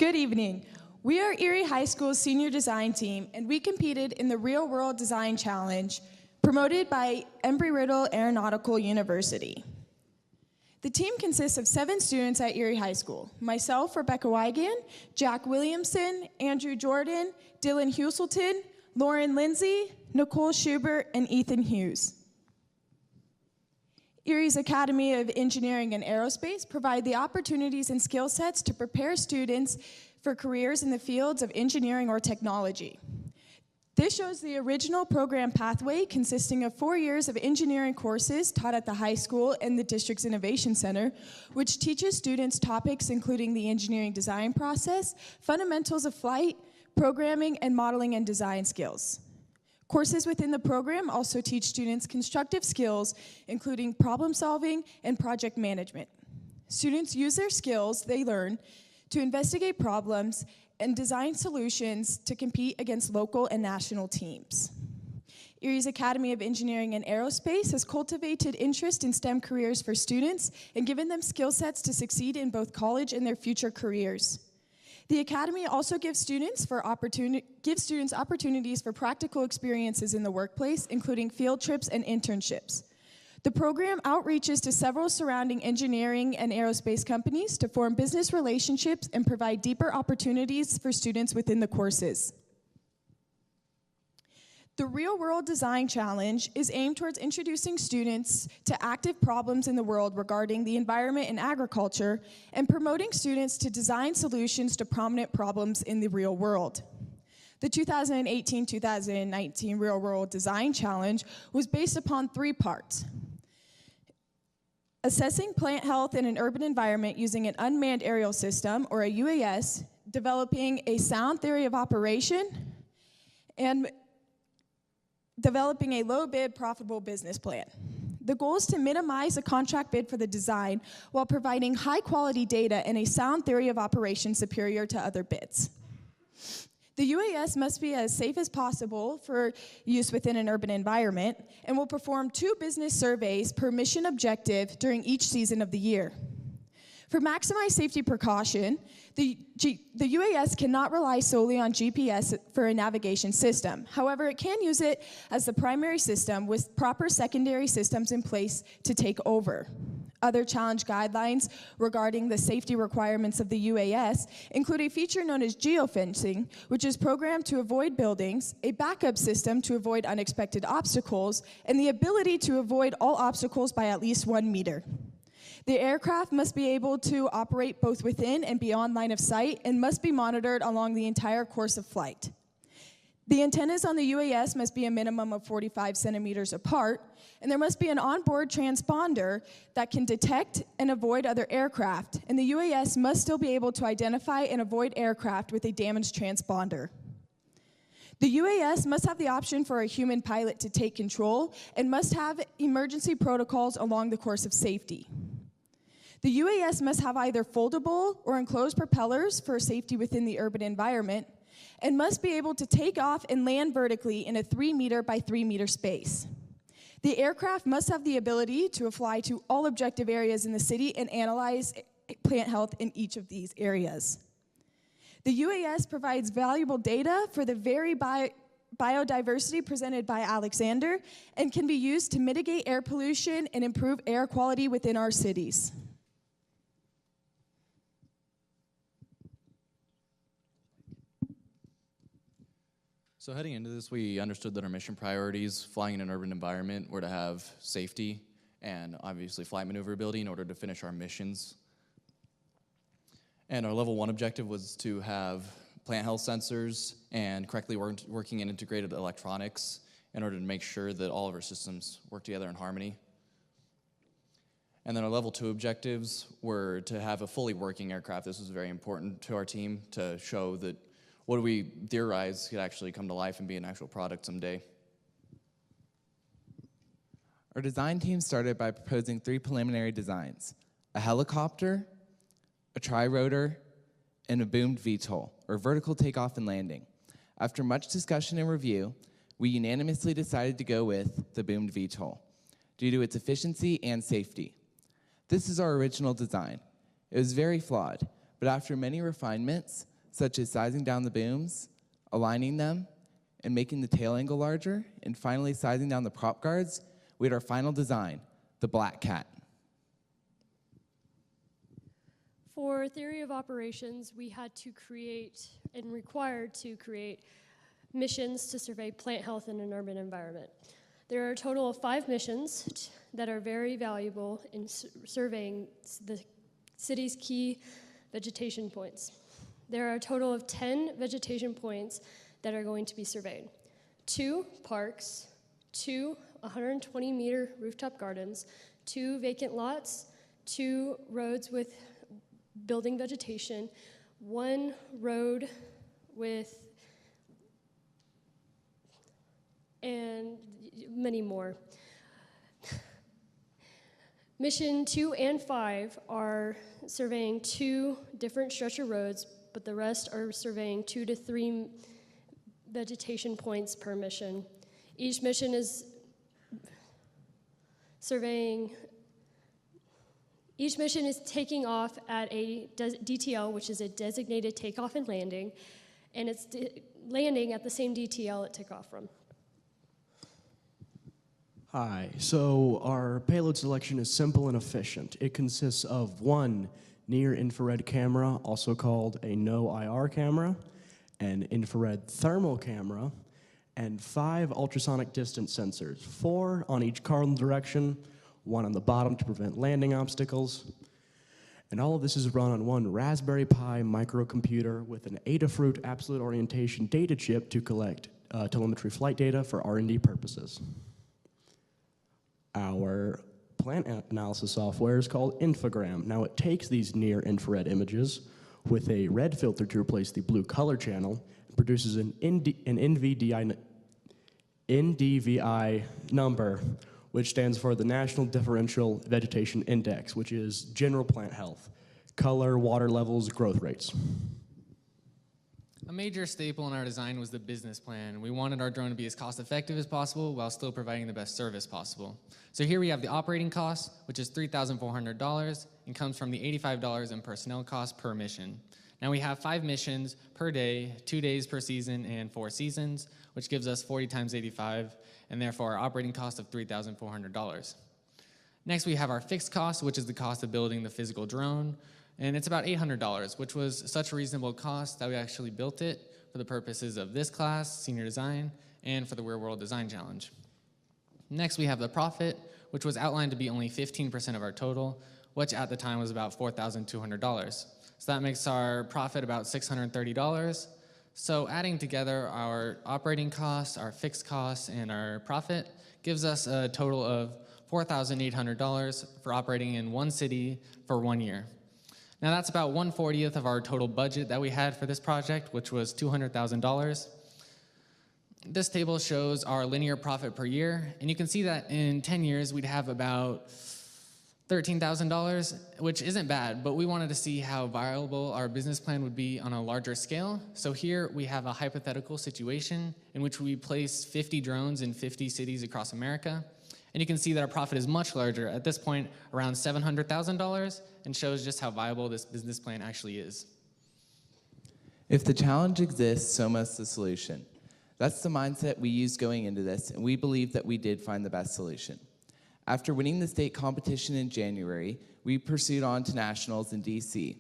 Good evening. We are Erie High School's senior design team, and we competed in the Real World Design Challenge promoted by Embry-Riddle Aeronautical University. The team consists of 7 students at Erie High School: myself, Bekah Weigand, Jack Williamson, Andrew Jordan, Dillon Huselton, Lauren Lindsay, Nicole Schubert, and Ethan Hughes. Erie's Academy of Engineering and Aerospace provide the opportunities and skill sets to prepare students for careers in the fields of engineering or technology. This shows the original program pathway consisting of 4 years of engineering courses taught at the high school and the district's Innovation Center, which teaches students topics including the engineering design process, fundamentals of flight, programming, and modeling and design skills. Courses within the program also teach students constructive skills, including problem solving and project management. Students use their skills they learn to investigate problems and design solutions to compete against local and national teams. Erie's Academy of Engineering and Aerospace has cultivated interest in STEM careers for students and given them skill sets to succeed in both college and their future careers. The Academy also gives students opportunities for practical experiences in the workplace, including field trips and internships. The program outreaches to several surrounding engineering and aerospace companies to form business relationships and provide deeper opportunities for students within the courses. The Real World Design Challenge is aimed towards introducing students to active problems in the world regarding the environment and agriculture, and promoting students to design solutions to prominent problems in the real world. The 2018-2019 Real World Design Challenge was based upon 3 parts: assessing plant health in an urban environment using an unmanned aerial system, or a UAS, developing a sound theory of operation, and developing a low-bid, profitable business plan. The goal is to minimize the contract bid for the design while providing high-quality data and a sound theory of operation superior to other bids. The UAS must be as safe as possible for use within an urban environment and will perform 2 business surveys per mission objective during each season of the year. For maximized safety precaution, the UAS cannot rely solely on GPS for a navigation system. However, it can use it as the primary system with proper secondary systems in place to take over. Other challenge guidelines regarding the safety requirements of the UAS include a feature known as geofencing, which is programmed to avoid buildings, a backup system to avoid unexpected obstacles, and the ability to avoid all obstacles by at least 1 meter. The aircraft must be able to operate both within and beyond line of sight and must be monitored along the entire course of flight. The antennas on the UAS must be a minimum of 45 centimeters apart, and there must be an onboard transponder that can detect and avoid other aircraft, and the UAS must still be able to identify and avoid aircraft with a damaged transponder. The UAS must have the option for a human pilot to take control and must have emergency protocols along the course of safety. The UAS must have either foldable or enclosed propellers for safety within the urban environment, and must be able to take off and land vertically in a 3 meter by 3 meter space. The aircraft must have the ability to fly to all objective areas in the city and analyze plant health in each of these areas. The UAS provides valuable data for the very biodiversity presented by Alexander and can be used to mitigate air pollution and improve air quality within our cities. So heading into this, we understood that our mission priorities, flying in an urban environment, were to have safety and obviously flight maneuverability in order to finish our missions. And our level 1 objective was to have plant health sensors and correctly working and integrated electronics in order to make sure that all of our systems work together in harmony. And then our level 2 objectives were to have a fully working aircraft. This was very important to our team to show that what we theorize could actually come to life and be an actual product someday. Our design team started by proposing 3 preliminary designs: a helicopter, a tri-rotor, and a boomed VTOL, or vertical takeoff and landing. After much discussion and review, we unanimously decided to go with the boomed VTOL due to its efficiency and safety. This is our original design. It was very flawed, but after many refinements, such as sizing down the booms, aligning them, and making the tail angle larger, and finally sizing down the prop guards, we had our final design, the Black Cat. For theory of operations, we had to create and required to create missions to survey plant health in an urban environment. There are a total of 5 missions that are very valuable in surveying the city's key vegetation points. There are a total of 10 vegetation points that are going to be surveyed. 2 parks, 2 120-meter rooftop gardens, 2 vacant lots, 2 roads with building vegetation, 1 road with, and many more. Mission 2 and 5 are surveying 2 different stretch of roads, but the rest are surveying 2 to 3 vegetation points per mission. Each mission is taking off at a DTL, which is a designated takeoff and landing, and it's landing at the same DTL it took off from. Hi, so our payload selection is simple and efficient. It consists of 1 near-infrared camera, also called a no-IR camera, an infrared thermal camera, and 5 ultrasonic distance sensors, 4 on each cardinal direction, 1 on the bottom to prevent landing obstacles. And all of this is run on 1 Raspberry Pi microcomputer with an Adafruit absolute orientation data chip to collect telemetry flight data for R&D purposes. Our plant analysis software is called Infogram. Now it takes these near-infrared images with a red filter to replace the blue color channel and produces an NDVI number, which stands for the National Differential Vegetation Index, which is general plant health, color, water levels, growth rates. A major staple in our design was the business plan. We wanted our drone to be as cost-effective as possible while still providing the best service possible. So here we have the operating cost, which is $3,400, and comes from the $85 in personnel costs per mission. Now we have 5 missions per day, 2 days per season, and 4 seasons, which gives us 40 times 85, and therefore our operating cost of $3,400. Next we have our fixed cost, which is the cost of building the physical drone, and it's about $800, which was such a reasonable cost that we actually built it for the purposes of this class, senior design, and for the Real World Design Challenge. Next we have the profit, which was outlined to be only 15% of our total, which at the time was about $4,200. So that makes our profit about $630. So adding together our operating costs, our fixed costs, and our profit gives us a total of $4,800 for operating in 1 city for 1 year. Now that's about 1/40th of our total budget that we had for this project, which was $200,000. This table shows our linear profit per year, and you can see that in 10 years we'd have about $13,000, which isn't bad, but we wanted to see how viable our business plan would be on a larger scale. So here we have a hypothetical situation in which we place 50 drones in 50 cities across America. And you can see that our profit is much larger, at this point around $700,000, and shows just how viable this business plan actually is. If the challenge exists, so must the solution. That's the mindset we used going into this, and we believe that we did find the best solution. After winning the state competition in January, we pursued on to nationals in DC,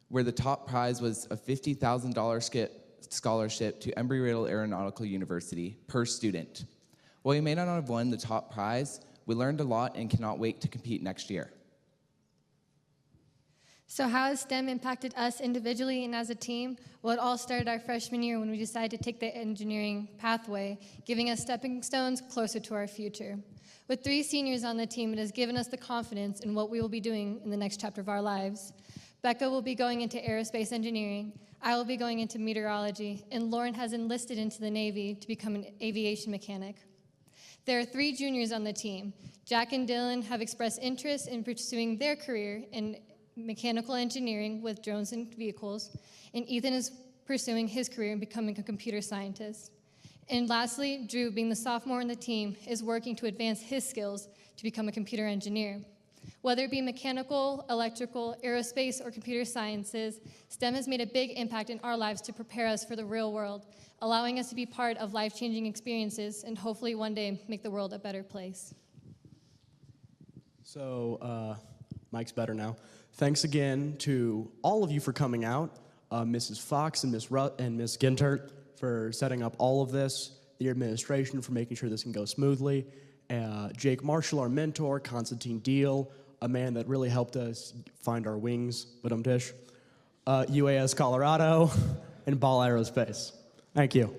where the top prize was a $50,000 scholarship to Embry-Riddle Aeronautical University per student. While we may not have won the top prize, we learned a lot and cannot wait to compete next year. So how has STEM impacted us individually and as a team? Well, it all started our freshman year when we decided to take the engineering pathway, giving us stepping stones closer to our future. With 3 seniors on the team, it has given us the confidence in what we will be doing in the next chapter of our lives. Bekah will be going into aerospace engineering, I will be going into meteorology, and Lauren has enlisted into the Navy to become an aviation mechanic. There are 3 juniors on the team. Jack and Dillon have expressed interest in pursuing their career in mechanical engineering with drones and vehicles, and Ethan is pursuing his career in becoming a computer scientist. And lastly, Drew, being the sophomore on the team, is working to advance his skills to become a computer engineer. Whether it be mechanical, electrical, aerospace, or computer sciences, STEM has made a big impact in our lives to prepare us for the real world, allowing us to be part of life-changing experiences and hopefully one day make the world a better place. So, Mike's better now. Thanks again to all of you for coming out, Mrs. Fox and Ms. Gintert for setting up all of this, the administration for making sure this can go smoothly, Jake Marshall, our mentor, Constantine Deal, a man that really helped us find our wings, UAS Colorado, and Ball Aerospace. Thank you.